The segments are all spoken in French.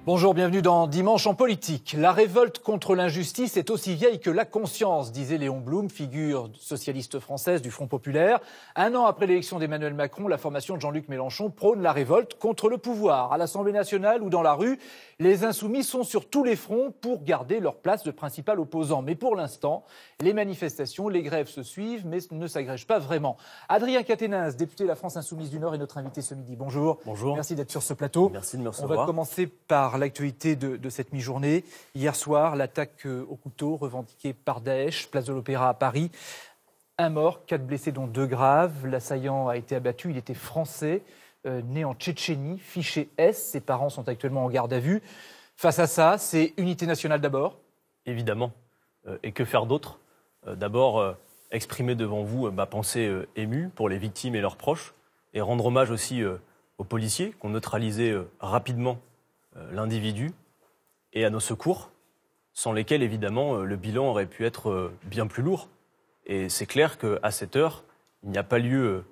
Bonjour, bienvenue dans Dimanche en politique. La révolte contre l'injustice est aussi vieille que la conscience, disait Léon Blum, figure socialiste française du Front populaire. Un an après l'élection d'Emmanuel Macron, la formation de Jean-Luc Mélenchon prône la révolte contre le pouvoir. À l'Assemblée nationale ou dans la rue, les insoumis sont sur tous les fronts pour garder leur place de principal opposant. Mais pour l'instant, les manifestations, les grèves se suivent, mais ne s'agrègent pas vraiment. Adrien Quatennens, député de la France Insoumise du Nord, est notre invité ce midi. Bonjour. Bonjour. Merci d'être sur ce plateau. Merci de me recevoir. On va commencer par l'actualité de cette mi-journée. Hier soir, l'attaque au couteau revendiquée par Daesh, place de l'Opéra à Paris. Un mort, 4 blessés dont 2 graves. L'assaillant a été abattu, il était français, né en Tchétchénie, fiché S. Ses parents sont actuellement en garde à vue. Face à ça, c'est unité nationale d'abord. Évidemment. Et que faire d'autre ? D'abord, exprimer devant vous ma pensée émue pour les victimes et leurs proches, et rendre hommage aussi aux policiers qui ont neutralisé rapidement l'individu, et à nos secours, sans lesquels, évidemment, le bilan aurait pu être bien plus lourd. Et c'est clair qu'à cette heure, il n'y a pas lieu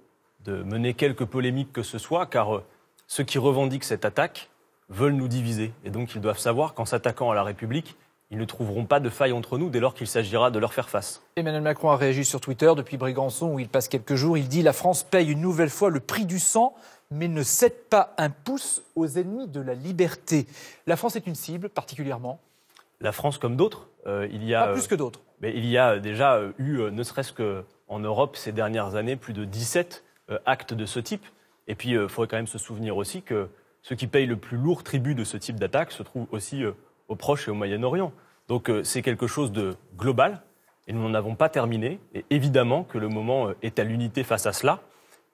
de mener quelque polémique que ce soit, car ceux qui revendiquent cette attaque veulent nous diviser. Et donc, ils doivent savoir qu'en s'attaquant à la République, ils ne trouveront pas de faille entre nous dès lors qu'il s'agira de leur faire face. Emmanuel Macron a réagi sur Twitter depuis Brégançon, où il passe quelques jours. Il dit « La France paye une nouvelle fois le prix du sang, mais ne cède pas un pouce aux ennemis de la liberté ». La France est une cible particulièrement. La France, comme d'autres, il y a... Pas plus que d'autres. Mais il y a déjà eu, ne serait-ce qu'en Europe, ces dernières années, plus de 17 actes de ce type. Et puis, il faudrait quand même se souvenir aussi que ceux qui payent le plus lourd tribut de ce type d'attaque se trouvent aussi au Proche et au Moyen-Orient. Donc, c'est quelque chose de global, et nous n'en avons pas terminé. Et évidemment que le moment est à l'unité face à cela,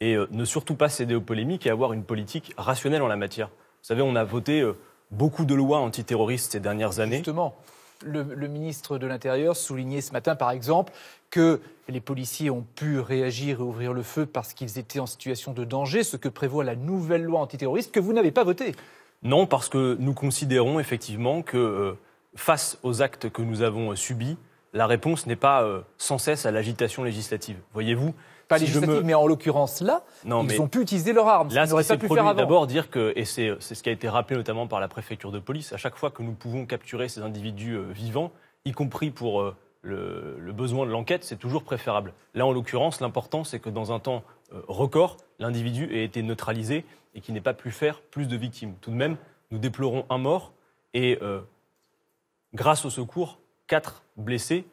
et ne surtout pas céder aux polémiques et avoir une politique rationnelle en la matière. Vous savez, on a voté beaucoup de lois antiterroristes ces dernières années. Justement, le ministre de l'Intérieur soulignait ce matin, par exemple, que les policiers ont pu réagir et ouvrir le feu parce qu'ils étaient en situation de danger, ce que prévoit la nouvelle loi antiterroriste que vous n'avez pas votée. Non, parce que nous considérons effectivement que face aux actes que nous avons subis, la réponse n'est pas sans cesse à l'agitation législative. Voyez-vous, pas législative, mais en l'occurrence là, ils ont pu utiliser leurs armes. Là, ce n'aurait pas pu faire avant. D'abord dire que, et c'est ce qui a été rappelé notamment par la préfecture de police, à chaque fois que nous pouvons capturer ces individus vivants, y compris pour le besoin de l'enquête, c'est toujours préférable. Là, en l'occurrence, l'important, c'est que dans un temps record, l'individu ait été neutralisé et qu'il n'ait pas pu faire plus de victimes. Tout de même, nous déplorons un mort et, grâce au secours, 4 blessés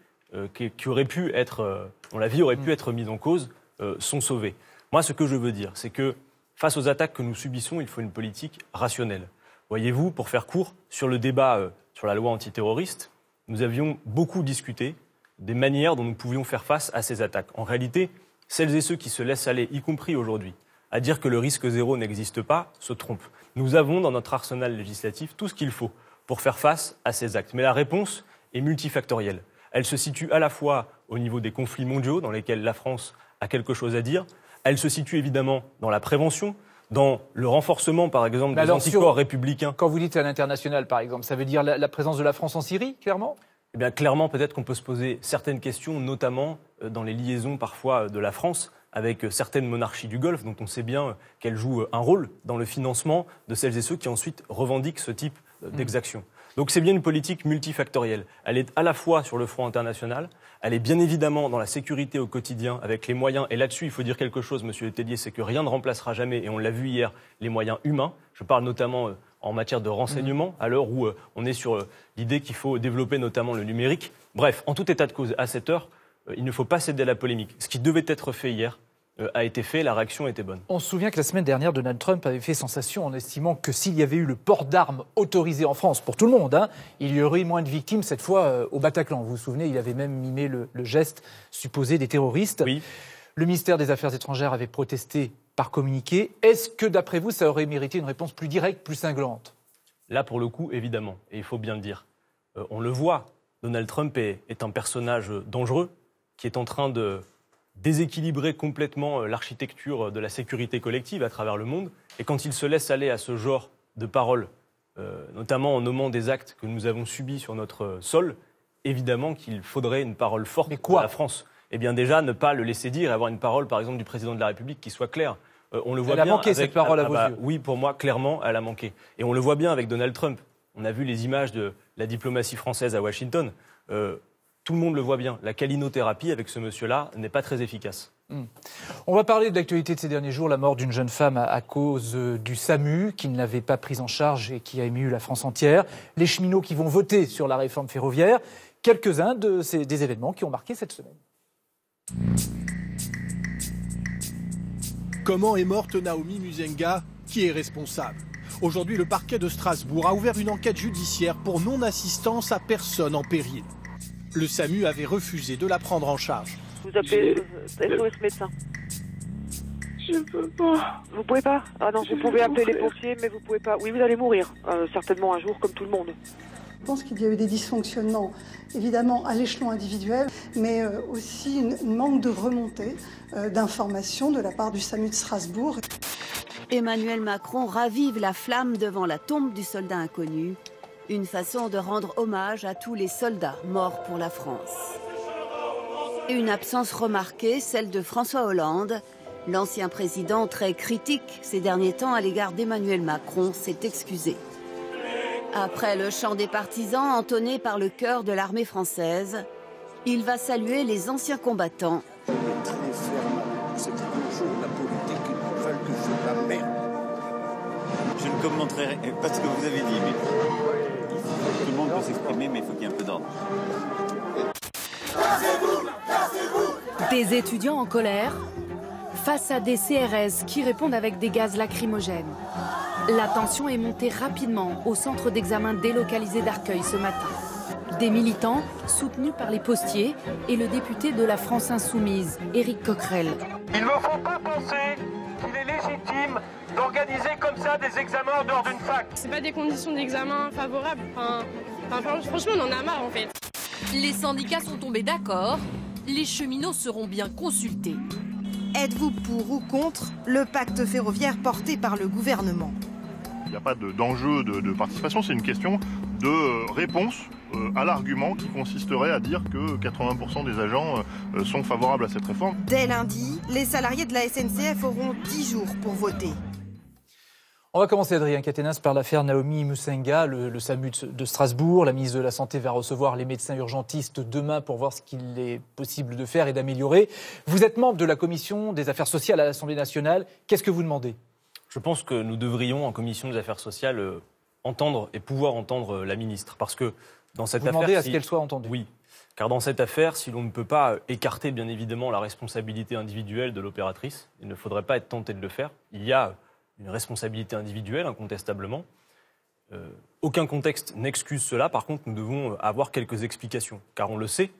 qui auraient pu être, dont la vie aurait pu être mise en cause, sont sauvés. Moi, ce que je veux dire, c'est que face aux attaques que nous subissons, il faut une politique rationnelle. Voyez-vous, pour faire court, sur le débat sur la loi antiterroriste, nous avions beaucoup discuté des manières dont nous pouvions faire face à ces attaques. En réalité, celles et ceux qui se laissent aller, y compris aujourd'hui, à dire que le risque zéro n'existe pas, se trompent. Nous avons dans notre arsenal législatif tout ce qu'il faut pour faire face à ces actes. Mais la réponse est multifactorielle. Elle se situe à la fois au niveau des conflits mondiaux dans lesquels la France a quelque chose à dire. Elle se situe évidemment dans la prévention, dans le renforcement, par exemple, des anticorps républicains. Quand vous dites à l'international, par exemple, ça veut dire la présence de la France en Syrie, clairement ? Eh bien, clairement, peut-être qu'on peut se poser certaines questions, notamment dans les liaisons parfois de la France avec certaines monarchies du Golfe, dont on sait bien qu'elles jouent un rôle dans le financement de celles et ceux qui ensuite revendiquent ce type d'exactions. Donc c'est bien une politique multifactorielle. Elle est à la fois sur le front international, elle est bien évidemment dans la sécurité au quotidien avec les moyens, et là-dessus il faut dire quelque chose, monsieur Letellier, c'est que rien ne remplacera jamais, et on l'a vu hier, les moyens humains. Je parle notamment en matière de renseignement, à l'heure où on est sur l'idée qu'il faut développer notamment le numérique. Bref, en tout état de cause, à cette heure, il ne faut pas céder à la polémique. Ce qui devait être fait hier a été fait, la réaction était bonne. On se souvient que la semaine dernière, Donald Trump avait fait sensation en estimant que s'il y avait eu le port d'armes autorisé en France, pour tout le monde, il y aurait eu moins de victimes, cette fois au Bataclan. Vous vous souvenez, il avait même mimé le geste supposé des terroristes. Oui. Le ministère des Affaires étrangères avait protesté par communiqué. Est-ce que, d'après vous, ça aurait mérité une réponse plus directe, plus cinglante ? Là, pour le coup, évidemment, et il faut bien le dire. On le voit, Donald Trump est un personnage dangereux qui est en train de déséquilibrer complètement l'architecture de la sécurité collective à travers le monde. Et quand il se laisse aller à ce genre de paroles, notamment en nommant des actes que nous avons subis sur notre sol, évidemment qu'il faudrait une parole forte de la France. Eh bien déjà, ne pas le laisser dire et avoir une parole, par exemple, du président de la République qui soit claire. On le voit elle bien a manqué, cette parole, à vos yeux. Oui, pour moi, clairement, elle a manqué. Et on le voit bien avec Donald Trump. On a vu les images de la diplomatie française à Washington. Tout le monde le voit bien. La calinothérapie avec ce monsieur-là n'est pas très efficace. On va parler de l'actualité de ces derniers jours, la mort d'une jeune femme à cause du SAMU qui ne l'avait pas prise en charge et qui a ému la France entière. Les cheminots qui vont voter sur la réforme ferroviaire. Quelques-uns des événements qui ont marqué cette semaine. Comment est morte Naomi Muzenga? Qui est responsable? Aujourd'hui, le parquet de Strasbourg a ouvert une enquête judiciaire pour non-assistance à personne en péril. Le SAMU avait refusé de la prendre en charge. Vous appelez SOS médecin. Je peux pas. Vous pouvez pas? Ah non, vous pouvez appeler les pompiers, mais vous pouvez pas. Oui, vous allez mourir, certainement un jour, comme tout le monde. Je pense qu'il y a eu des dysfonctionnements, évidemment à l'échelon individuel, mais aussi une manque de remontée d'informations de la part du SAMU de Strasbourg. Emmanuel Macron ravive la flamme devant la tombe du soldat inconnu. Une façon de rendre hommage à tous les soldats morts pour la France. Une absence remarquée, celle de François Hollande. L'ancien président, très critique ces derniers temps à l'égard d'Emmanuel Macron, s'est excusé. Après le chant des partisans entonné par le chœur de l'armée française, il va saluer les anciens combattants. Très ferme, c'est toujours la politique qui veut que je la merde. Je ne commenterai pas ce que vous avez dit, mais tout le monde peut s'exprimer, mais il faut qu'il y ait un peu d'ordre. Des étudiants en colère face à des CRS qui répondent avec des gaz lacrymogènes. La tension est montée rapidement au centre d'examen délocalisé d'Arcueil ce matin. Des militants soutenus par les postiers et le député de la France Insoumise, Éric Coquerel. Il ne faut pas penser qu'il est légitime d'organiser comme ça des examens en dehors d'une fac. C'est pas des conditions d'examen favorables. Franchement, on en a marre en fait. Les syndicats sont tombés d'accord. Les cheminots seront bien consultés. Êtes-vous pour ou contre le pacte ferroviaire porté par le gouvernement? Il n'y a pas d'enjeu de participation, c'est une question de réponse à l'argument qui consisterait à dire que 80% des agents sont favorables à cette réforme. Dès lundi, les salariés de la SNCF auront 10 jours pour voter. On va commencer, Adrien Quatennens, par l'affaire Naomi Muzenga, le SAMU de Strasbourg. La ministre de la Santé va recevoir les médecins urgentistes demain pour voir ce qu'il est possible de faire et d'améliorer. Vous êtes membre de la commission des affaires sociales à l'Assemblée nationale. Qu'est-ce que vous demandez? Je pense que nous devrions, en commission des affaires sociales, entendre et pouvoir entendre la ministre. Parce que dans cette affaire... Vous demandez à ce qu'elle soit entendue? Oui. Car dans cette affaire, si l'on ne peut pas écarter, bien évidemment, la responsabilité individuelle de l'opératrice, il ne faudrait pas être tenté de le faire. Il y a une responsabilité individuelle, incontestablement. Aucun contexte n'excuse cela. Par contre, nous devons avoir quelques explications. Car on le sait,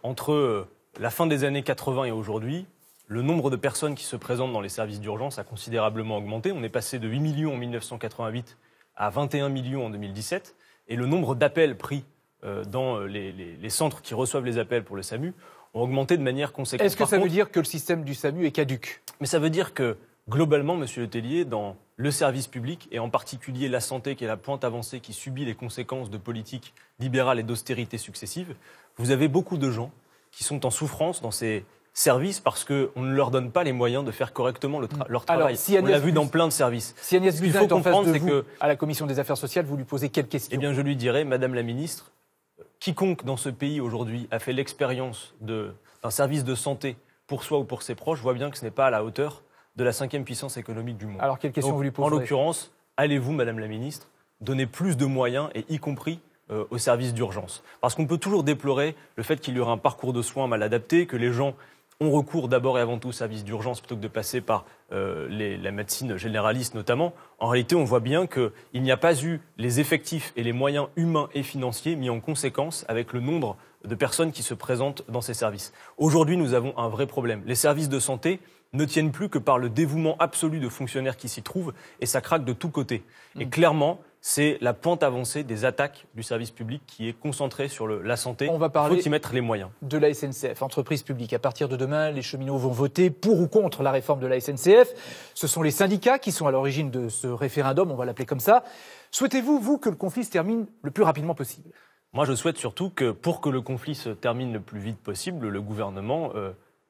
entre la fin des années 80 et aujourd'hui, le nombre de personnes qui se présentent dans les services d'urgence a considérablement augmenté. On est passé de 8 millions en 1988 à 21 millions en 2017. Et le nombre d'appels pris dans les centres qui reçoivent les appels pour le SAMU ont augmenté de manière conséquente. Est-ce que ça veut dire que le système du SAMU est caduc? Mais ça veut dire que, globalement, Monsieur Letellier, dans le service public, et en particulier la santé, qui est la pointe avancée, qui subit les conséquences de politiques libérales et d'austérité successives, vous avez beaucoup de gens qui sont en souffrance dans ces services parce qu'on ne leur donne pas les moyens de faire correctement leur travail. Alors, si on l'a vu dans plein de services. Si Agnès Buzyn est en face de vous, que, à la commission des affaires sociales, vous lui posez quelle question? Eh bien, je lui dirais, Madame la ministre, quiconque dans ce pays aujourd'hui a fait l'expérience d'un service de santé pour soi ou pour ses proches voit bien que ce n'est pas à la hauteur de la 5e puissance économique du monde. Alors, quelle question vous lui posez? En l'occurrence, allez-vous, Madame la ministre, donner plus de moyens, et y compris aux services d'urgence? Parce qu'on peut toujours déplorer le fait qu'il y aurait un parcours de soins mal adapté, que les gens ont recours d'abord et avant tout aux services d'urgence plutôt que de passer par la médecine généraliste notamment. En réalité, on voit bien qu'il n'y a pas eu les effectifs et les moyens humains et financiers mis en conséquence avec le nombre de personnes qui se présentent dans ces services. Aujourd'hui, nous avons un vrai problème. Les services de santé ne tiennent plus que par le dévouement absolu de fonctionnaires qui s'y trouvent, et ça craque de tous côtés. Et clairement, c'est la pente avancée des attaques du service public qui est concentrée sur la santé. On va parler Il faut y mettre les moyens. De la SNCF, entreprise publique. À partir de demain, les cheminots vont voter pour ou contre la réforme de la SNCF. Ce sont les syndicats qui sont à l'origine de ce référendum, on va l'appeler comme ça. Souhaitez-vous, vous, que le conflit se termine le plus rapidement possible? Moi, je souhaite surtout que, pour que le conflit se termine le plus vite possible, le gouvernement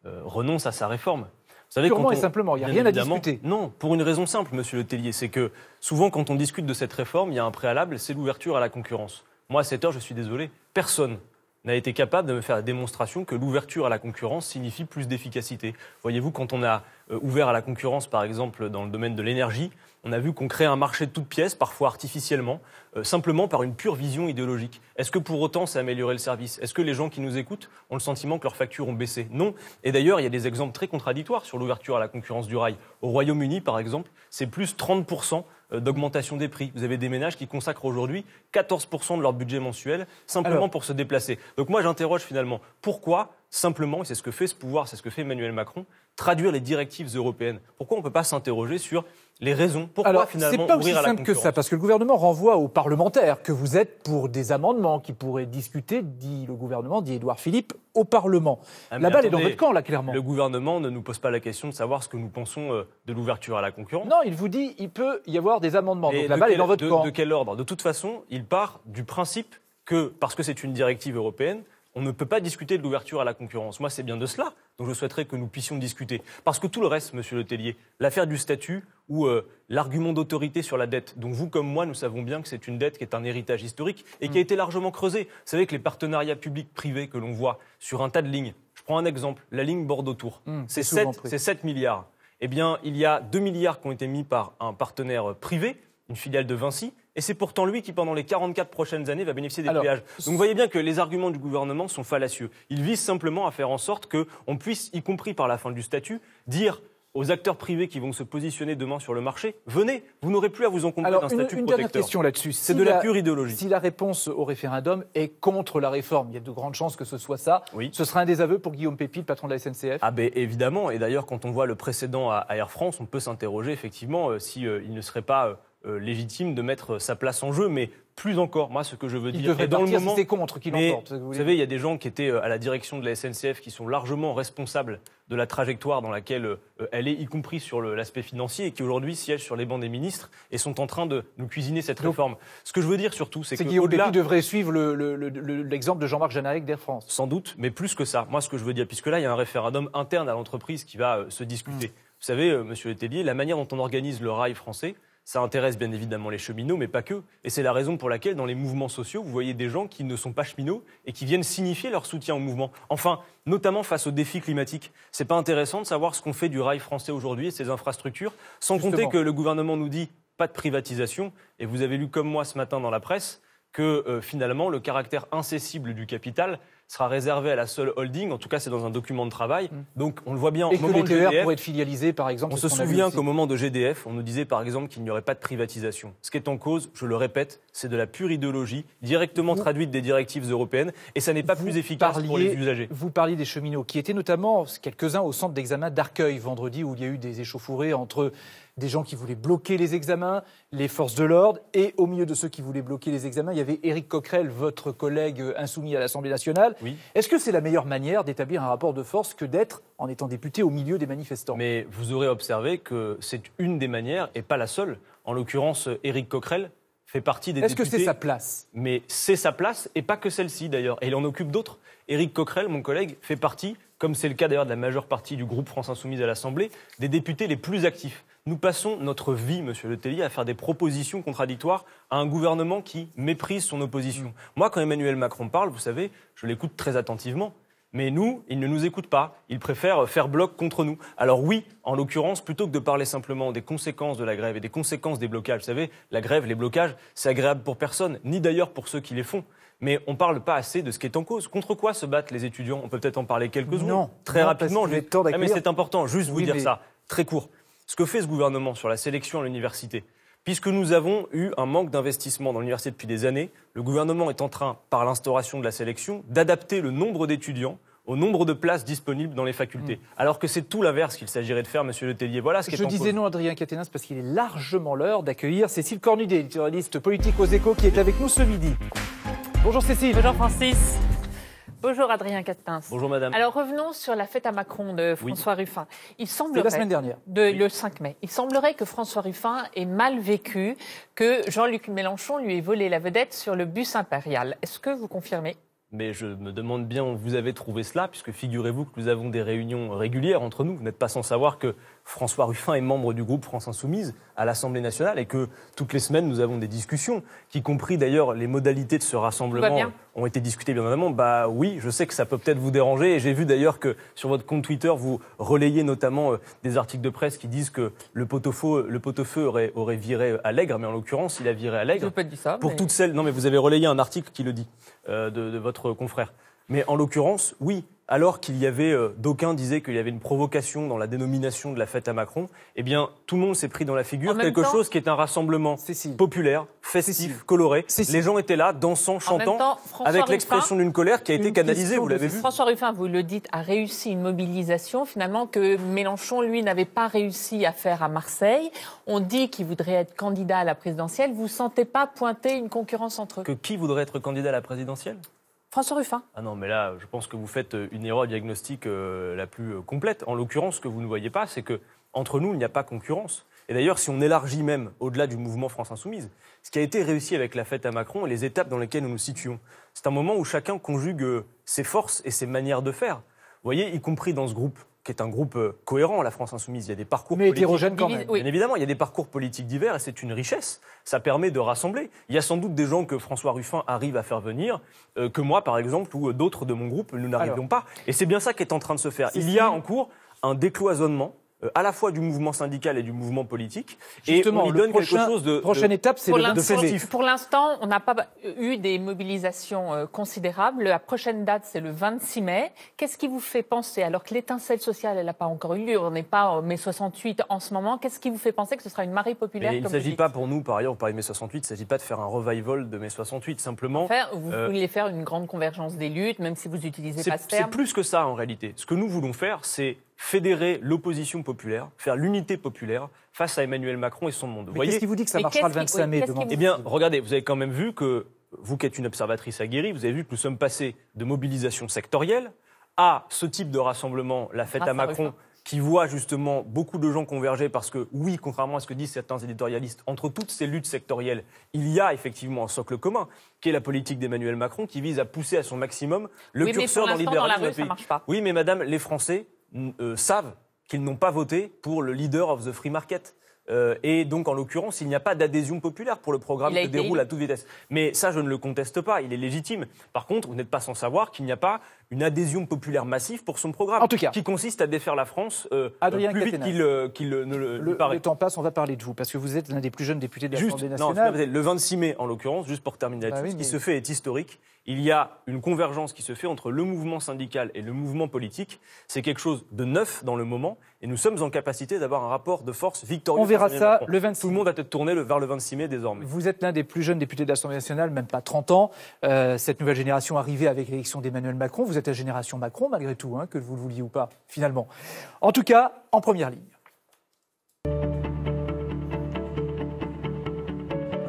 renonce à sa réforme. savez, purement et simplement, il n'y a rien à discuter. Non, pour une raison simple, monsieur Le Tellier, c'est que souvent quand on discute de cette réforme, il y a un préalable, c'est l'ouverture à la concurrence. Moi, à cette heure, je suis désolé, personne n'a été capable de me faire la démonstration que l'ouverture à la concurrence signifie plus d'efficacité. Voyez-vous, quand on a ouvert à la concurrence, par exemple, dans le domaine de l'énergie, on a vu qu'on crée un marché de toutes pièces, parfois artificiellement, simplement par une pure vision idéologique. Est-ce que pour autant ça a amélioré le service? Est-ce que les gens qui nous écoutent ont le sentiment que leurs factures ont baissé? Non. Et d'ailleurs, il y a des exemples très contradictoires sur l'ouverture à la concurrence du rail. Au Royaume-Uni, par exemple, c'est plus 30% d'augmentation des prix. Vous avez des ménages qui consacrent aujourd'hui 14% de leur budget mensuel simplement pour se déplacer. Donc moi, j'interroge finalement pourquoi, simplement, et c'est ce que fait ce pouvoir, c'est ce que fait Emmanuel Macron, traduire les directives européennes. Pourquoi on ne peut pas s'interroger sur les raisons? Pourquoi finalement ouvrir à la concurrence? C'est pas aussi simple que ça, parce que le gouvernement renvoie aux parlementaires que vous êtes pour des amendements qui pourraient discuter, dit le gouvernement, dit Édouard Philippe, au Parlement. La balle est dans votre camp, là, clairement. Le gouvernement ne nous pose pas la question de savoir ce que nous pensons de l'ouverture à la concurrence. Non, il vous dit il peut y avoir des amendements. Donc la balle est dans votre camp. De quel ordre? De toute façon, il part du principe que, parce que c'est une directive européenne, on ne peut pas discuter de l'ouverture à la concurrence. Moi, c'est bien de cela dont je souhaiterais que nous puissions discuter. Parce que tout le reste, monsieur Le Tellier, l'affaire du statut ou l'argument d'autorité sur la dette, dont vous comme moi, nous savons bien que c'est une dette qui est un héritage historique et qui a été largement creusée. Vous savez que les partenariats publics-privés que l'on voit sur un tas de lignes, je prends un exemple, la ligne Bordeaux-Tours, c'est 7 milliards. Eh bien, il y a 2 milliards qui ont été mis par un partenaire privé, une filiale de Vinci, et c'est pourtant lui qui, pendant les 44 prochaines années, va bénéficier des péages. Donc vous voyez bien que les arguments du gouvernement sont fallacieux. Ils visent simplement à faire en sorte qu'on puisse, y compris par la fin du statut, dire aux acteurs privés qui vont se positionner demain sur le marché, venez, vous n'aurez plus à vous encombrer d'un statut protecteur. Une dernière question là-dessus. C'est de la pure idéologie. Si la réponse au référendum est contre la réforme, il y a de grandes chances que ce soit ça. Oui. Ce sera un désaveu pour Guillaume Pépy, le patron de la SNCF? Ah ben évidemment. Et d'ailleurs, quand on voit le précédent à Air France, on peut s'interroger effectivement si il ne serait pas légitime de mettre sa place en jeu, mais plus encore, moi, ce que je veux dire... Il devrait partir si c'est contre qui l'emporte. Vous savez, il y a des gens qui étaient à la direction de la SNCF qui sont largement responsables de la trajectoire dans laquelle elle est, y compris sur l'aspect financier, et qui aujourd'hui siègent sur les bancs des ministres et sont en train de nous cuisiner cette réforme. Ce que je veux dire surtout, c'est que... Guillaume Pépy devrait suivre l'exemple de Jean-Marc Janarek d'Air France. Sans doute, mais plus que ça. Moi, ce que je veux dire, puisque là, il y a un référendum interne à l'entreprise qui va se discuter. Vous savez, monsieur Le Tellier, la manière dont on organise le rail français, ça intéresse bien évidemment les cheminots, mais pas que. Et c'est la raison pour laquelle, dans les mouvements sociaux, vous voyez des gens qui ne sont pas cheminots et qui viennent signifier leur soutien au mouvement. Enfin, notamment face aux défis climatiques. C'est pas intéressant de savoir ce qu'on fait du rail français aujourd'hui et ses infrastructures, sans compter que le gouvernement nous dit pas de privatisation. Et vous avez lu comme moi ce matin dans la presse que finalement, le caractère incessible du capital sera réservé à la seule holding. En tout cas, c'est dans un document de travail. Donc, on le voit bien. Et que les TER pourraient être filialisés, par exemple. On se souvient qu'au moment de GDF, on nous disait, par exemple, qu'il n'y aurait pas de privatisation. Ce qui est en cause, je le répète, c'est de la pure idéologie, directement traduite des directives européennes, et ça n'est pas plus efficace pour les usagers. Vous parliez des cheminots, qui étaient notamment quelques-uns au centre d'examen d'Arcueil, vendredi, où il y a eu des échauffourées entre des gens qui voulaient bloquer les examens, les forces de l'ordre, et au milieu de ceux qui voulaient bloquer les examens, il y avait Éric Coquerel, votre collègue insoumis à l'Assemblée nationale. Oui. Est-ce que c'est la meilleure manière d'établir un rapport de force que d'être, en étant député, au milieu des manifestants? Mais vous aurez observé que c'est une des manières, et pas la seule. En l'occurrence, Éric Coquerel fait partie des députés. Est-ce que c'est sa place? Mais c'est sa place, et pas que celle-ci d'ailleurs. Et il en occupe d'autres. Éric Coquerel, mon collègue, fait partie, comme c'est le cas d'ailleurs de la majeure partie du groupe France Insoumise à l'Assemblée, des députés les plus actifs. Nous passons notre vie, monsieur Le Tellier, à faire des propositions contradictoires à un gouvernement qui méprise son opposition. Moi, quand Emmanuel Macron parle, vous savez, je l'écoute très attentivement. Mais nous, il ne nous écoute pas. Il préfère faire bloc contre nous. Alors oui, en l'occurrence, plutôt que de parler simplement des conséquences de la grève et des conséquences des blocages, vous savez, la grève, les blocages, c'est agréable pour personne, ni d'ailleurs pour ceux qui les font. Mais on ne parle pas assez de ce qui est en cause. Contre quoi se battent les étudiants? On peut peut-être en parler quelques secondes. Très rapidement. Mais c'est important, juste vous dire ça, très court. Ce que fait ce gouvernement sur la sélection à l'université, puisque nous avons eu un manque d'investissement dans l'université depuis des années, le gouvernement est en train, par l'instauration de la sélection, d'adapter le nombre d'étudiants au nombre de places disponibles dans les facultés. Alors que c'est tout l'inverse qu'il s'agirait de faire, monsieur Le Tellier. Voilà ce qui est en cause. Je disais non à Adrien Quatennens parce qu'il est largement l'heure d'accueillir Cécile Cornudet, éditorialiste politique aux Échos, qui est avec nous ce midi. Bonjour Cécile. Bonjour Francis. Bonjour Adrien Quatennens. Bonjour madame. Alors revenons sur la fête à Macron de François Ruffin. C'était la semaine dernière. Le 5 mai. Il semblerait que François Ruffin ait mal vécu que Jean-Luc Mélenchon lui ait volé la vedette sur le bus impérial. Est-ce que vous confirmez? Mais je me demande bien où vous avez trouvé cela, puisque figurez-vous que nous avons des réunions régulières entre nous. Vous n'êtes pas sans savoir que François Ruffin est membre du groupe France Insoumise à l'Assemblée nationale et que toutes les semaines, nous avons des discussions, y compris d'ailleurs les modalités de ce rassemblement ont été discutées bien évidemment. Bah oui, je sais que ça peut peut-être vous déranger et j'ai vu d'ailleurs que sur votre compte Twitter, vous relayez notamment des articles de presse qui disent que le pot-au-feu aurait viré Allègre, mais en l'occurrence, il a viré Allègre. Je peux pas dire ça. Pour toutes celles... Non, mais vous avez relayé un article qui le dit, de votre confrère. Mais en l'occurrence, oui, alors qu'il y avait, d'aucuns disaient qu'il y avait une provocation dans la dénomination de la fête à Macron, eh bien, tout le monde s'est pris dans la figure quelque chose qui est un rassemblement populaire, festif, coloré. Les gens étaient là, dansant, chantant, avec l'expression d'une colère qui a été canalisée, vous l'avez vu. François Ruffin, vous le dites, a réussi une mobilisation, finalement, que Mélenchon, lui, n'avait pas réussi à faire à Marseille. On dit qu'il voudrait être candidat à la présidentielle. Vous ne sentez pas pointer une concurrence entre eux? Que qui voudrait être candidat à la présidentielle? François Ruffin. Ah non, mais là, je pense que vous faites une erreur diagnostique la plus complète. En l'occurrence, ce que vous ne voyez pas, c'est que entre nous, il n'y a pas concurrence. Et d'ailleurs, si on élargit même au-delà du mouvement France Insoumise, ce qui a été réussi avec la fête à Macron et les étapes dans lesquelles nous nous situons, c'est un moment où chacun conjugue ses forces et ses manières de faire. Vous voyez, y compris dans ce groupe, qui est un groupe cohérent, la France Insoumise. Il y a des parcours politiques hétérogènes quand même. Bien évidemment, il y a des parcours politiques divers et c'est une richesse. Ça permet de rassembler. Il y a sans doute des gens que François Ruffin arrive à faire venir, que moi, par exemple, ou d'autres de mon groupe, nous n'arrivions pas. Et c'est bien ça qui est en train de se faire. Il y a en cours un décloisonnement à la fois du mouvement syndical et du mouvement politique. Justement, et on lui donne quelque chose de prochaine étape, c'est de festif. Pour l'instant, on n'a pas eu des mobilisations considérables. La prochaine date, c'est le 26 mai. Qu'est-ce qui vous fait penser, alors que l'étincelle sociale, elle n'a pas encore eu lieu, on n'est pas en mai 68 en ce moment, qu'est-ce qui vous fait penser que ce sera une marée populaire? Il ne s'agit pas pour nous, par ailleurs, vous parlez de mai 68, il ne s'agit pas de faire un revival de mai 68, simplement... Vous voulez faire une grande convergence des luttes, même si vous n'utilisez pas ce terme? C'est plus que ça, en réalité. Ce que nous voulons faire, c'est fédérer l'opposition populaire, faire l'unité populaire face à Emmanuel Macron et son monde. Mais qu'est-ce qui vous dit que ça marchera le 25 mai devant? Eh bien, regardez, vous avez quand même vu que, vous qui êtes une observatrice aguerrie, vous avez vu que nous sommes passés de mobilisation sectorielle à ce type de rassemblement, la fête à Macron, qui voit justement beaucoup de gens converger parce que, oui, contrairement à ce que disent certains éditorialistes, entre toutes ces luttes sectorielles, il y a effectivement un socle commun, qui est la politique d'Emmanuel Macron, qui vise à pousser à son maximum le curseur dans le libéralisme d'un pays. Oui, mais madame, les Français savent qu'ils n'ont pas voté pour le leader of the free market. Et donc, en l'occurrence, il n'y a pas d'adhésion populaire pour le programme qui déroule à toute vitesse. Mais ça, je ne le conteste pas, il est légitime. Par contre, vous n'êtes pas sans savoir qu'il n'y a pas une adhésion populaire massive pour son programme, en tout cas, qui consiste à défaire la France plus vite qu'il ne le paraît. Le temps passe, on va parler de vous, parce que vous êtes l'un des plus jeunes députés de l'Assemblée nationale. Non, le 26 mai, en l'occurrence, juste pour terminer là-dessus, ce qui se fait est historique. Il y a une convergence qui se fait entre le mouvement syndical et le mouvement politique. C'est quelque chose de neuf dans le moment, et nous sommes en capacité d'avoir un rapport de force victorieux. On verra ça le 26 mai. Tout le monde va être tourné vers le 26 mai désormais. Vous êtes l'un des plus jeunes députés de l'Assemblée nationale, même pas 30 ans. Cette nouvelle génération arrivée avec l'élection d'Emmanuel Macron. Vous êtes la génération Macron, malgré tout, que vous le vouliez ou pas, finalement. En tout cas, en première ligne.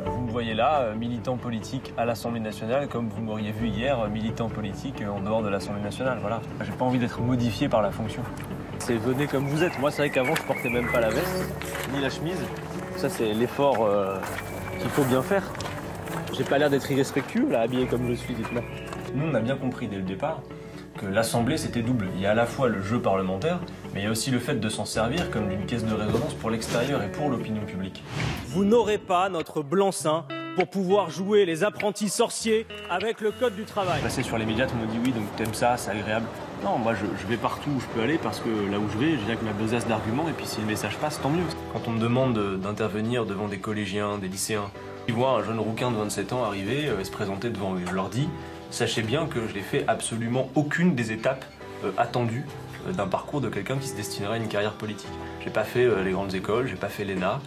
Vous me voyez là, militant politique à l'Assemblée nationale, comme vous m'auriez vu hier, militant politique en dehors de l'Assemblée nationale. Voilà. J'ai pas envie d'être modifié par la fonction. C'est venez comme vous êtes. Moi, c'est vrai qu'avant, je portais même pas la veste, ni la chemise. Ça, c'est l'effort qu'il faut bien faire. J'ai pas l'air d'être irrespectueux, là, habillé comme je suis, dites-moi. Nous, on a bien compris dès le départ que l'Assemblée, c'était double. Il y a à la fois le jeu parlementaire, mais il y a aussi le fait de s'en servir comme d'une caisse de résonance pour l'extérieur et pour l'opinion publique. Vous n'aurez pas notre blanc-seing pour pouvoir jouer les apprentis sorciers avec le code du travail. Passer sur les médias, on me dit oui, donc t'aimes ça, c'est agréable. Non, moi je vais partout où je peux aller parce que là où je vais, j'ai avec ma besace d'arguments et puis si le message passe, tant mieux. Quand on me demande d'intervenir devant des collégiens, des lycéens, ils voient un jeune rouquin de 27 ans arriver et se présenter devant eux. Je leur dis, sachez bien que je n'ai fait absolument aucune des étapes attendues d'un parcours de quelqu'un qui se destinerait à une carrière politique. J'ai pas fait les grandes écoles, j'ai pas fait l'ENA,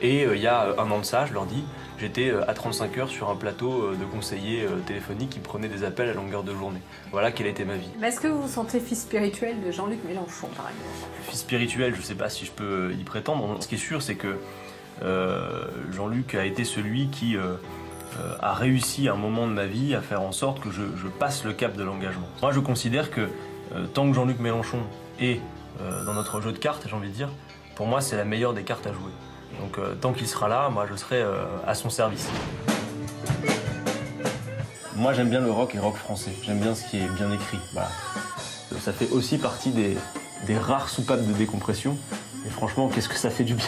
et il y a un an de ça, je leur dis, j'étais à 35 heures sur un plateau de conseillers téléphoniques qui prenaient des appels à longueur de journée. Voilà quelle était ma vie. Mais est-ce que vous vous sentez fils spirituel de Jean-Luc Mélenchon, par exemple? Fils spirituel, je sais pas si je peux y prétendre. Ce qui est sûr, c'est que Jean-Luc a été celui qui a réussi à un moment de ma vie à faire en sorte que je passe le cap de l'engagement. Moi, je considère que tant que Jean-Luc Mélenchon est dans notre jeu de cartes, j'ai envie de dire, pour moi, c'est la meilleure des cartes à jouer. Donc, tant qu'il sera là, moi, je serai à son service. Moi, j'aime bien le rock et rock français. J'aime bien ce qui est bien écrit. Voilà. Ça fait aussi partie des rares soupapes de décompression. Et franchement, qu'est-ce que ça fait du bien.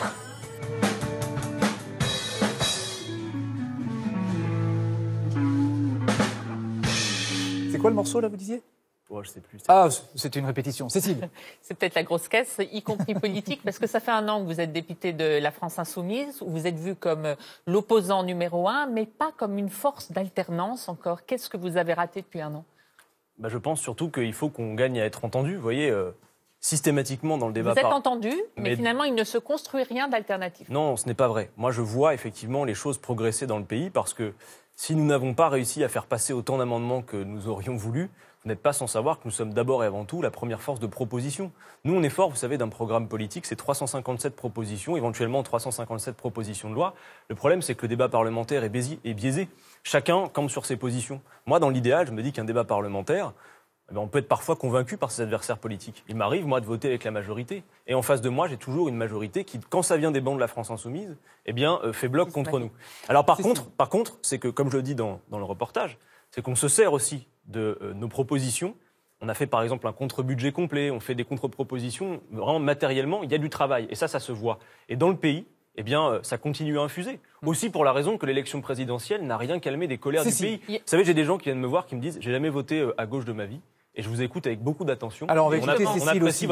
C'est quoi le morceau, là, vous disiez ? Oh, je sais plus. Ah, c'était une répétition. Cécile. C'est peut-être la grosse caisse, y compris politique, parce que ça fait un an que vous êtes député de la France Insoumise, où vous êtes vu comme l'opposant numéro 1, mais pas comme une force d'alternance encore. Qu'est-ce que vous avez raté depuis un an ? Je pense surtout qu'il faut qu'on gagne à être entendu. Vous voyez, systématiquement dans le débat... Vous êtes entendu, mais finalement, il ne se construit rien d'alternatif. Non, ce n'est pas vrai. Moi, je vois effectivement les choses progresser dans le pays, parce que si nous n'avons pas réussi à faire passer autant d'amendements que nous aurions voulu, vous n'êtes pas sans savoir que nous sommes d'abord et avant tout la première force de proposition. Nous, on est fort, vous savez, d'un programme politique, c'est 357 propositions, éventuellement 357 propositions de loi. Le problème, c'est que le débat parlementaire est biaisé. Chacun campe sur ses positions. Moi, dans l'idéal, je me dis qu'un débat parlementaire, on peut être parfois convaincu par ses adversaires politiques. Il m'arrive, moi, de voter avec la majorité. Et en face de moi, j'ai toujours une majorité qui, quand ça vient des bancs de la France Insoumise, fait bloc contre nous. Alors par contre, c'est que, comme je le dis dans le reportage, c'est qu'on se sert aussi de nos propositions. On a fait par exemple un contre-budget complet, on fait des contre-propositions. Vraiment matériellement, il y a du travail et ça se voit. Et dans le pays, ça continue à infuser. Aussi pour la raison que l'élection présidentielle n'a rien calmé des colères du pays. Vous savez, j'ai des gens qui viennent me voir qui me disent « j'ai jamais voté à gauche de ma vie ». Et je vous écoute avec beaucoup d'attention. Alors on va écouter Cécile aussi.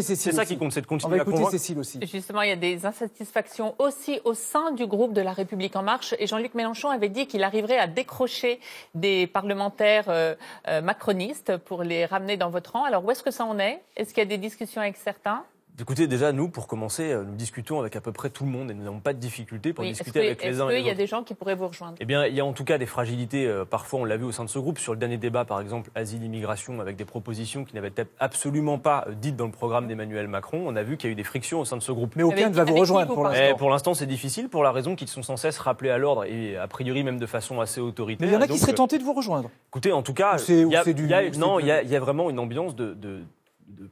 C'est ça qui compte, c'est de continuer à convaincre. On va écouter Cécile aussi. Justement, il y a des insatisfactions aussi au sein du groupe de La République En Marche. Et Jean-Luc Mélenchon avait dit qu'il arriverait à décrocher des parlementaires macronistes pour les ramener dans votre rang. Alors où est-ce que ça en est ? Est-ce qu'il y a des discussions avec certains ? Écoutez, déjà, nous, pour commencer, nous discutons avec à peu près tout le monde et nous n'avons pas de difficulté pour discuter avec les uns et les autres. Est-ce qu'il y a des gens qui pourraient vous rejoindre ? Eh bien, il y a en tout cas des fragilités. Parfois, on l'a vu au sein de ce groupe. Sur le dernier débat, par exemple, asile, immigration, avec des propositions qui n'avaient peut-être absolument pas dites dans le programme d'Emmanuel Macron, on a vu qu'il y a eu des frictions au sein de ce groupe. Mais aucun ne va vous rejoindre pour l'instant. Pour l'instant, c'est difficile pour la raison qu'ils sont sans cesse rappelés à l'ordre et a priori même de façon assez autoritaire. Mais il y en a qui seraient tentés de vous rejoindre. Écoutez, en tout cas, il y a vraiment une ambiance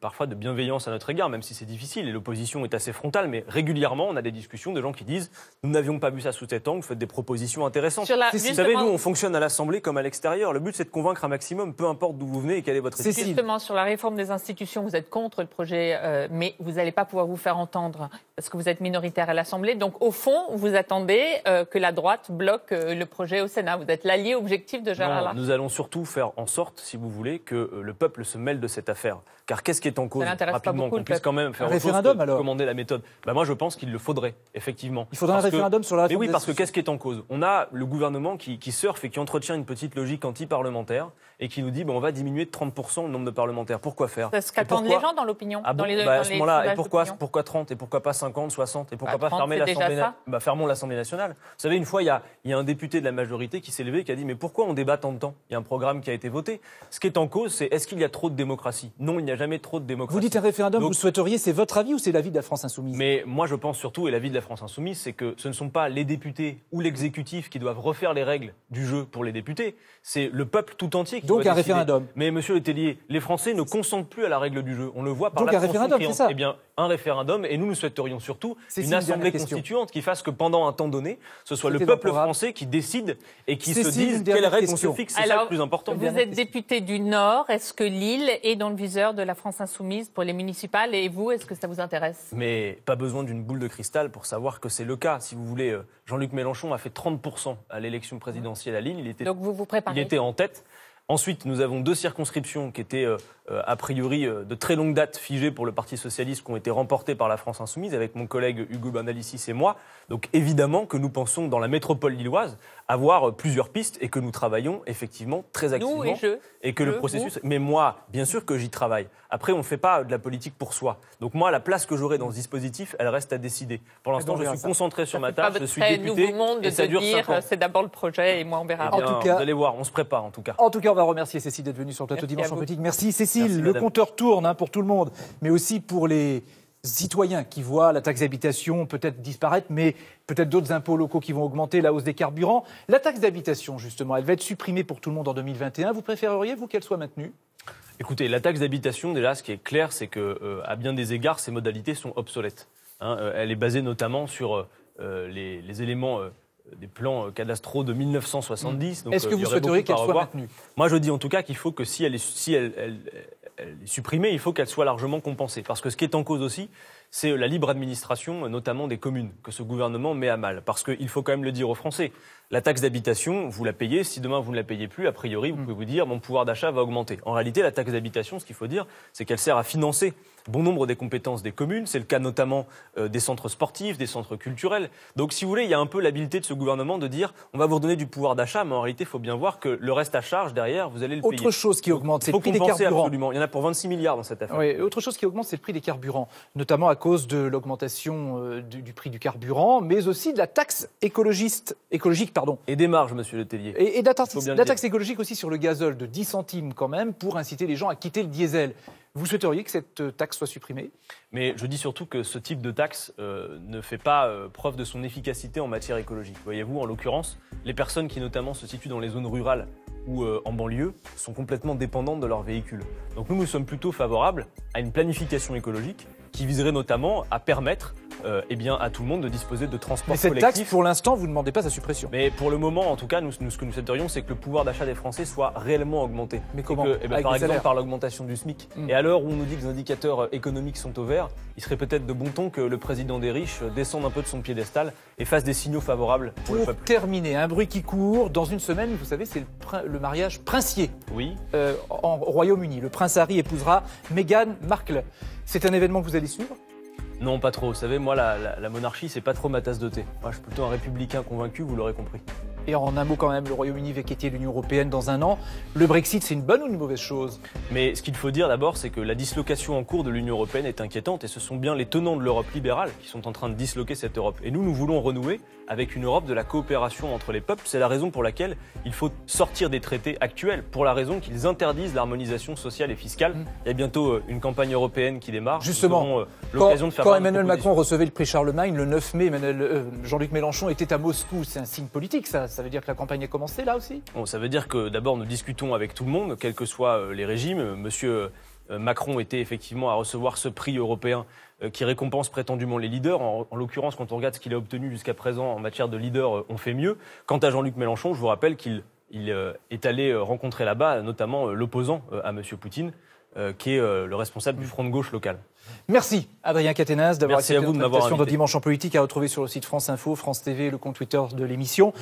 parfois de bienveillance à notre égard, même si c'est difficile, et l'opposition est assez frontale, mais régulièrement, on a des discussions de gens qui disent « nous n'avions pas vu ça sous cet angle, vous faites des propositions intéressantes ». Vous savez, nous, on fonctionne à l'Assemblée comme à l'extérieur. Le but, c'est de convaincre un maximum, peu importe d'où vous venez et quelle est votre éthique. Justement, sur la réforme des institutions, vous êtes contre le projet, mais vous n'allez pas pouvoir vous faire entendre parce que vous êtes minoritaire à l'Assemblée. Donc, au fond, vous attendez que la droite bloque le projet au Sénat. Vous êtes l'allié objectif de Gérard Larcher. Nous allons surtout faire en sorte, si vous voulez, que le peuple se mêle de cette affaire. Car qu'est-ce qui est en cause ? Rapidement, qu'on puisse quand même faire un référendum, alors. Commander la méthode. Moi, je pense qu'il le faudrait, effectivement. Il faudrait un référendum sur la réforme. Mais oui, parce que qu'est-ce qui est en cause ? On a le gouvernement qui surfe et qui entretient une petite logique anti-parlementaire et qui nous dit on va diminuer de 30% le nombre de parlementaires. Pourquoi faire ? C'est ce qu'attendent les gens dans l'opinion. À ce moment-là, et pourquoi 30 ? Et pourquoi pas 50, 60 ? Et pourquoi pas fermer l'Assemblée nationale ? Fermons l'Assemblée nationale. Vous savez, une fois, il y a un député de la majorité qui s'est levé et qui a dit mais pourquoi on débat tant de temps ? Il y a un programme qui a été voté. Ce qui est en cause, c'est est-ce qu'il y a trop de démocratie ? Non, il n'y a jamais trop de démocratie. Vous dites un référendum, vous souhaiteriez, c'est votre avis ou c'est l'avis de la France Insoumise ? Mais moi, je pense surtout, et l'avis de la France Insoumise, c'est que ce ne sont pas les députés ou l'exécutif qui doivent refaire les règles du jeu pour les députés, c'est le peuple tout entier qui doit décider. Donc un référendum. Mais monsieur Le Tellier, les Français ne consentent plus à la règle du jeu. On le voit par donc un référendum, c'est ça ? Eh bien, un référendum, et nous souhaiterions surtout une assemblée constituante qui fasse que pendant un temps donné, ce soit le peuple français qui décide et qui se dise quelles règles on se fixe. C'est ça le plus important. Vous êtes député du Nord. Est-ce que Lille est dans le viseur de la France Insoumise pour les municipales ? Et vous, est-ce que ça vous intéresse ? Mais pas besoin d'une boule de cristal pour savoir que c'est le cas. Si vous voulez, Jean-Luc Mélenchon a fait 30% à l'élection présidentielle à Lille. Donc vous vous préparez ? Il était en tête. Ensuite, nous avons 2 circonscriptions qui étaient a priori de très longue date figées pour le Parti socialiste, qui ont été remportées par la France Insoumise avec mon collègue Hugo Bernalicis et moi. Donc évidemment que nous pensons dans la métropole lilloise avoir plusieurs pistes et que nous travaillons effectivement très activement. Et que le processus. Mais moi, bien sûr que j'y travaille. Après, on ne fait pas de la politique pour soi. Donc moi, la place que j'aurai dans ce dispositif, elle reste à décider. Pour l'instant, je suis concentré sur ma tâche. Je suis député. Nouveau monde et ça dure 5 ans. C'est d'abord le projet et moi on verra. En tout cas, vous allez voir, on se prépare en tout cas. En tout cas, on va remercier Cécile d'être venue sur le plateau Dimanche en Politique. Merci Cécile. Merci, le compteur tourne pour tout le monde, mais aussi pour les citoyens qui voient la taxe d'habitation peut-être disparaître, mais peut-être d'autres impôts locaux qui vont augmenter, la hausse des carburants. La taxe d'habitation, justement, elle va être supprimée pour tout le monde en 2021. Vous préféreriez, vous, qu'elle soit maintenue ? Écoutez, la taxe d'habitation, déjà, ce qui est clair, c'est qu'à bien des égards, ses modalités sont obsolètes. Elle est basée notamment sur les éléments plans cadastraux de 1970. Donc, est-ce que vous souhaiteriez qu'elle soit maintenue? Moi, je dis en tout cas qu'il faut que si elle est supprimée, il faut qu'elle soit largement compensée. Parce que ce qui est en cause aussi, c'est la libre administration, notamment des communes, que ce gouvernement met à mal. Parce qu'il faut quand même le dire aux Français. La taxe d'habitation, vous la payez. Si demain vous ne la payez plus, a priori, vous pouvez vous dire mon pouvoir d'achat va augmenter. En réalité, la taxe d'habitation, ce qu'il faut dire, c'est qu'elle sert à financer bon nombre des compétences des communes. C'est le cas notamment des centres sportifs, des centres culturels. Donc, si vous voulez, il y a un peu l'habileté de ce gouvernement de dire on va vous redonner du pouvoir d'achat, mais en réalité, il faut bien voir que le reste à charge derrière, vous allez le payer. Autre chose qui augmente, c'est le prix des carburants. Absolument. Il y en a pour 26 milliards dans cette affaire. Oui, autre chose qui augmente, c'est le prix des carburants, notamment à cause de l'augmentation du prix du carburant, mais aussi de la taxe écologique. Et des marges, monsieur Letellier. Et de la taxe écologique aussi sur le gazole de 10 centimes quand même, pour inciter les gens à quitter le diesel. Vous souhaiteriez que cette taxe soit supprimée? Mais je dis surtout que ce type de taxe ne fait pas preuve de son efficacité en matière écologique. Voyez-vous, en l'occurrence, les personnes qui notamment se situent dans les zones rurales ou en banlieue sont complètement dépendantes de leurs véhicules. Donc nous sommes plutôt favorables à une planification écologique qui viserait notamment à permettre à tout le monde de disposer de transports collectifs. Mais cette taxe, pour l'instant, vous ne demandez pas sa suppression. Mais pour le moment, en tout cas, ce que nous souhaiterions, c'est que le pouvoir d'achat des Français soit réellement augmenté. Mais comment? Par exemple, par l'augmentation du SMIC. Et à l'heure où on nous dit que les indicateurs économiques sont au vert, il serait peut-être de bon ton que le président des riches descende un peu de son piédestal et fasse des signaux favorables pour le peuple. Pour terminer, un bruit qui court. Dans une semaine, vous savez, c'est le mariage princier. Oui. Au Royaume-Uni. Le prince Harry épousera Meghan Markle. C'est un événement que vous allez suivre? Non, pas trop. Vous savez, moi, la monarchie, c'est pas trop ma tasse de thé. Moi, je suis plutôt un républicain convaincu, vous l'aurez compris. Et en un mot quand même, le Royaume-Uni va quitter l'Union européenne dans un an. Le Brexit, c'est une bonne ou une mauvaise chose? Mais ce qu'il faut dire d'abord, c'est que la dislocation en cours de l'Union européenne est inquiétante et ce sont bien les tenants de l'Europe libérale qui sont en train de disloquer cette Europe. Et nous voulons renouer avec une Europe de la coopération entre les peuples. C'est la raison pour laquelle il faut sortir des traités actuels, pour la raison qu'ils interdisent l'harmonisation sociale et fiscale. Il y a bientôt une campagne européenne qui démarre. Justement, l'occasion de faire quand Emmanuel Macron recevait le prix Charlemagne, le 9 mai, Jean-Luc Mélenchon était à Moscou. C'est un signe politique, ça veut dire que la campagne a commencé là aussi? Bon, ça veut dire que d'abord nous discutons avec tout le monde, quels que soient les régimes. Monsieur Macron était effectivement à recevoir ce prix européen qui récompense prétendument les leaders. En l'occurrence, quand on regarde ce qu'il a obtenu jusqu'à présent en matière de leader, on fait mieux. Quant à Jean-Luc Mélenchon, je vous rappelle qu'il est allé rencontrer là-bas notamment l'opposant à monsieur Poutine, qui est le responsable du front de gauche local. Merci Adrien Quatennens d'avoir accepté notre invitation de invité. Dimanche en politique, à retrouver sur le site France Info, France TV, le compte Twitter de l'émission.